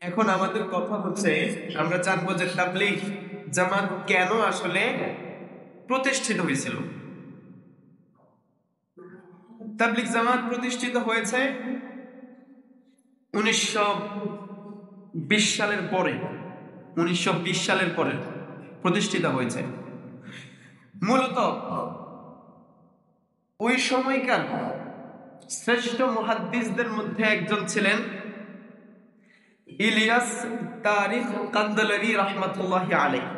এখন আমাদের কথা হচ্ছে, আমরা জানবো যে তাবলীগ জামাত কেন আসলে প্রতিষ্ঠিত হয়েছিল। তাবলীগ জামাত প্রতিষ্ঠিত হয়েছে 1920 সালের পরে। 1920 সালের পরে প্রতিষ্ঠিত হয়েছে। মূলত ওই সময়কার শ্রেষ্ঠ মুহাদ্দিসদের মধ্যে একজন ছিলেন ইলিয়াস তারিখ কান্দালাবি রাহমাতুল্লাহি আলাইহি।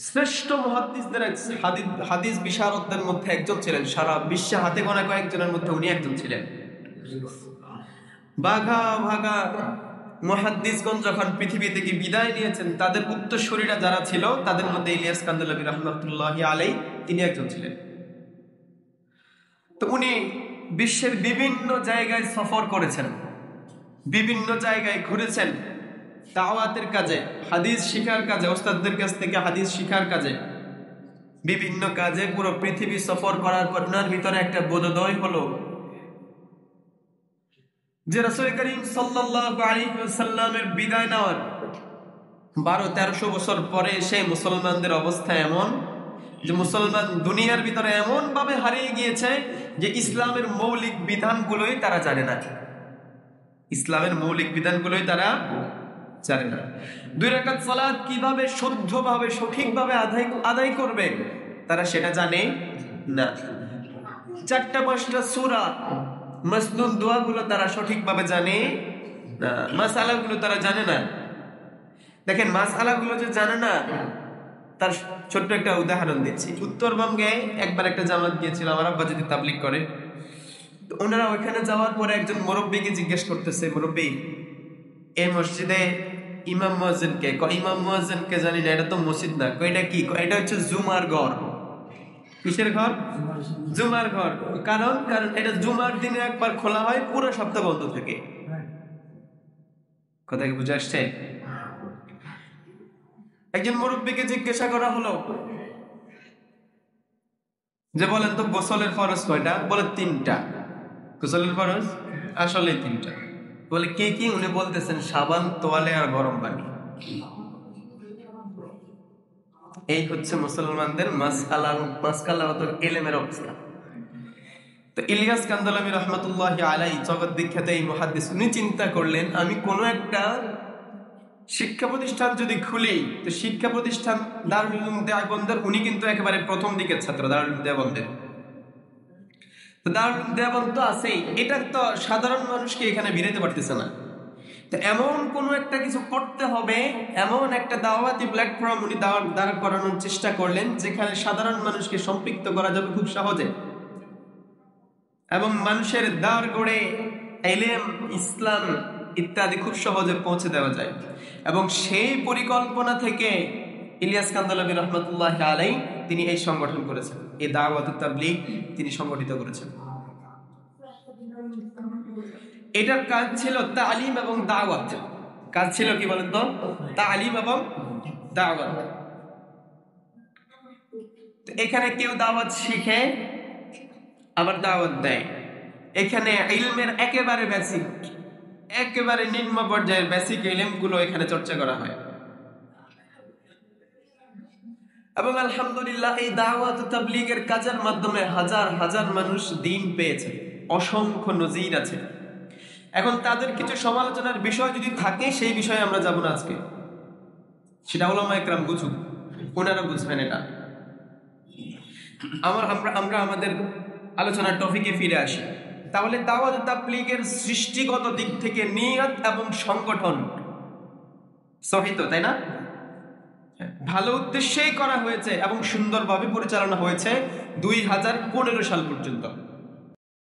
শ্রেষ্ঠ মুহাদ্দিসদের হাদিস বিশারদদের মধ্যে একজন ছিলেন। সারা বিশ্বে হাতে গোনা কয়েকজনের মধ্যে উনি একজন ছিলেন। বাঘা ভাগা মুহাদ্দিসগণ যখন পৃথিবী থেকে বিদায় নিয়েছেন, তাদের উত্তরসূরিরা যারা ছিল তাদের মধ্যে ইলিয়াস কান্দালাবি রাহমাতুল্লাহি আলাইহি তিনি একজন ছিলেন। তো উনি বিশ্বের বিভিন্ন জায়গায় সফর করেছেন, বিভিন্ন জায়গায় ঘুরেছেন, দাওয়াতের কাজে, হাদিস শিখার কাজে, ওস্তাদদের কাছ থেকে হাদিস শিখার কাজে, বিভিন্ন কাজে পুরো পৃথিবী সফর করার পর ওনার ভিতরে একটা বোধোদয় হলো যে রাসূল করিম সাল্লাল্লাহু আলাইহি ওয়াসাল্লামের বিদায় নেওয়ার 1200-1300 বছর পরে সেই মুসলমানদের অবস্থা এমন যে মুসলমান দুনিয়ার ভিতরে এমন ভাবে হারিয়ে গিয়েছে যে ইসলামের মৌলিক বিধানগুলোই তারা জানে না। ইসলামের মৌলিক বিধানগুলোই তারা জানে না। 2 রাকাত সালাত কিভাবে শুদ্ধভাবে সঠিকভাবে আদায় করবে তারা সেটা জানে না। 4টা-5টা সূরা মাসনুন দোয়াগুলো তারা সঠিকভাবে জানে না। মাসআলাগুলো তারা জানে না। দেখেন, মাসআলাগুলো যে জানে না তার ছোট্ট একটা উদাহরণ দিচ্ছি। উত্তরবঙ্গে একবার একটা জামাত গিয়েছিল, আমার আব্বা যদি তাবলীগ করে, তো ওনারা ওইখানে যাওয়ার পরে একজন মুরব্বীকে জিজ্ঞেস করতেছে, মুরব্বী এই মসজিদে ইমাম মুয়াজ্জিনকে? ইমাম মুয়াজ্জিনকে জানি না, এটা তো মসজিদ না। এটা কি? এটা হচ্ছে জুমার ঘর। কিসের ঘর? জুমার ঘর। কারণ এটা জুমার দিনে একবার খোলা হয়, পুরো সপ্তাহ বন্ধ থাকে। কথা কি বুঝে আসছে? একজন মুরব্বীকে জিজ্ঞাসা করা হলো যে বলেন তো গোসলের ফরজ কয়টা? বলে 3টা। গোসলের ফরজ আসলে 3টা। বলে কি কি? উনি বলতেছেন সাবান, তোয়ালে আর গরম পানি। এই হচ্ছে মুসলমানদের মাসআলাগত ইলমের অবস্থা। তো ইলিয়াস কান্দালাবি রাহমাতুল্লাহি আলাইহি জগৎ বিখ্যাত এই মুহাদ্দিস, উনি চিন্তা করলেন আমি কোন একটা শিক্ষা প্রতিষ্ঠান যদি খুলি, তো শিক্ষা প্রতিষ্ঠান দারুল উলুম দেওবন্দের, উনি কিন্তু একেবারে প্রথম দিকের ছাত্র দারুল উলুম দেওবন্দের। তো দারুল উলুম দেওবন্দ তো আছেই, এটা তো সাধারণ মানুষকে এখানে ভিড়াতে পারতেছে না। তো এমন কোন একটা কিছু করতে হবে, এমন একটা দাওয়াতি প্ল্যাটফর্ম উনি দাঁড় করানোর চেষ্টা করলেন যেখানে সাধারণ মানুষকে সম্পৃক্ত করা যাবে খুব সহজে, এবং মানুষের দ্বার গড়ে ইলম, ইসলাম ইত্যাদি খুব সহজে পৌঁছে দেওয়া যায়। এবং সেই পরিকল্পনা থেকে ইলিয়াস কান্দালাবি রাহমাতুল্লাহি আলাইহি তিনি এই সংগঠন করেছেন, এই দাওয়াতুত তাবলীগ তিনি সংগঠিত করেছেন। এটার কাজ ছিল তালিম এবং দাওয়াত। কাজ ছিল কি বলেন তো? তালিম এবং দাওয়াত। এখানে কেউ দাওয়াত শিখে আবার দাওয়াত দেয়। এখানে ইলমের একেবারে বেসিক, একেবারে নিম্ন পর্যায়ের বেসিক ইলমগুলো এখানে চর্চা করা হয়। এবং আলহামদুলিল্লাহ এই দাওয়াত তাবলীগের কাজের মাধ্যমে হাজার হাজার মানুষ দ্বীন পেয়েছে, অসংখ্য নজির আছে। এখন তাদের কিছু সমালোচনার বিষয় যদি থাকে, সেই বিষয়ে আমরা যাব না আজকে, সেটা উলামা ইকরাম বুঝুক, ওনারা বুঝবেন এটা। আমরা আমাদের আলোচনার টপিকে ফিরে আসি। তাহলে দাওয়াত তাবলীগের সৃষ্টিগত দিক থেকে নিয়ত এবং সংগঠন সহিহ, তাই না? ভালো উদ্দেশ্যেই করা হয়েছে এবং সুন্দরভাবে পরিচালনা হয়েছে 2015 সাল পর্যন্ত।